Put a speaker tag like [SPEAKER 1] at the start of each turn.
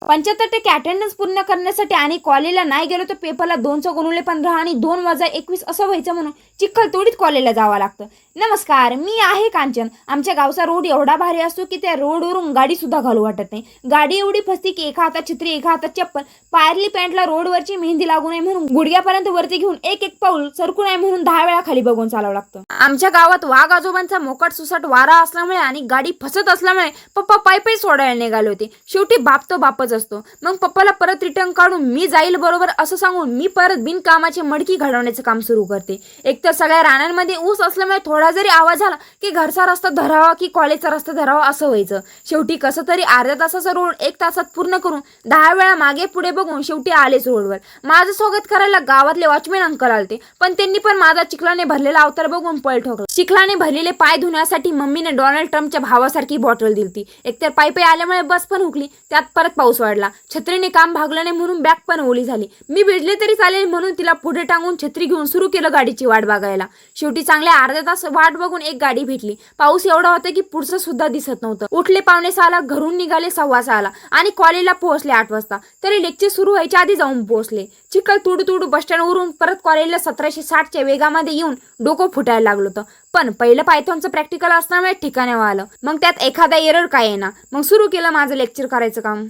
[SPEAKER 1] 75% attendance पूर्ण करण्यासाठी आणि कॉलेजला नाही गेलो तर पेपरला 2×15 आणि 2+21 असं व्हायचं म्हणून चिखलतोडीत कॉलेजला जावं लागतं. नमस्कार, मी आहे कांचन. आमच्या गावचा रोड एवढा भारी असतो की त्या रोडवरून गाडी सुद्धा घालू वाटत नाही. गाडी एवढी फसती की एका हातात छत्री एका हातात चप्पल, पायरली पॅन्टला रोडवरची मेहंदी लागू नये म्हणून गुडघ्यापर्यंत वरती घेऊन एक एक पाऊल सरकू नये म्हणून 10 वेळा खाली बघून चालावं लागतं. आमच्या गावात वाघ आजोबांचा मोकाट सुसाट वारा असल्यामुळे आणि गाडी फसत असल्यामुळे पप्पा पायी सोडायला निघाले होते. शेवटी बाप तो बापच असतो. मग पप्पाला परत रिटर्न काढून मी जाईल बरोबर असं सांगून मी परत बिनकामाची मडकी घडवण्याचं काम सुरू करते. एकतर सगळ्या रानांमध्ये ऊस असल्यामुळे थोडा जरी आवाज झाला की घरचा रस्ता धरावा की कॉलेजचा रस्ता धरावा असं व्हायचं. शेवटी कसं तरी अर्ध्या तासाचा रोड 1 तासात पूर्ण करून 10 वेळा मागे पुढे बघून शेवटी आलेच रोडवर. माझं स्वागत करायला गावातले वॉचमॅन अंकल आलते, पण त्यांनी पण माझा चिखलाने भरलेला अवतार बघून पळ ठोकला. चिखलाने भरलेले पाय धुण्यासाठी मम्मीने डोनाल्ड ट्रम्पच्या भावासारखी बॉटल दिलती. एकतर पायी आल्यामुळे बस पण हुकली, त्यात परत पाऊस वाढला. छत्रीने काम भागलं नाही म्हणून बॅग पण ओली झाली. मी भिजले तरी चालेल म्हणून तिला पुढे टांगून छत्री घेऊन सुरू केलं गाडीची वाट बघायला. शेवटी चांगल्या अर्धा तास वाट बघून एक गाडी भेटली. पाऊस एवढा होता की पुढचं सुद्धा दिसत नव्हतं. उठले 5:45ला, घरून निघाले 6:15ला आणि कॉलेजला पोहोचले 8 वाजता. तरी लेक्चर सुरू व्हायच्या आधी जाऊन पोहोचले. चिखल तुडू बस स्टँडवरून परत कॉलेजला 1760च्या वेगामध्ये येऊन डोकं फुटायला लागलं होतं. पण पहिलं पायथॉनचं प्रॅक्टिकल असल्यामुळे ठिकाणी आलं. मग त्यात एखादा एरर काय येणार. मग सुरू केलं माझं लेक्चर करायचं काम.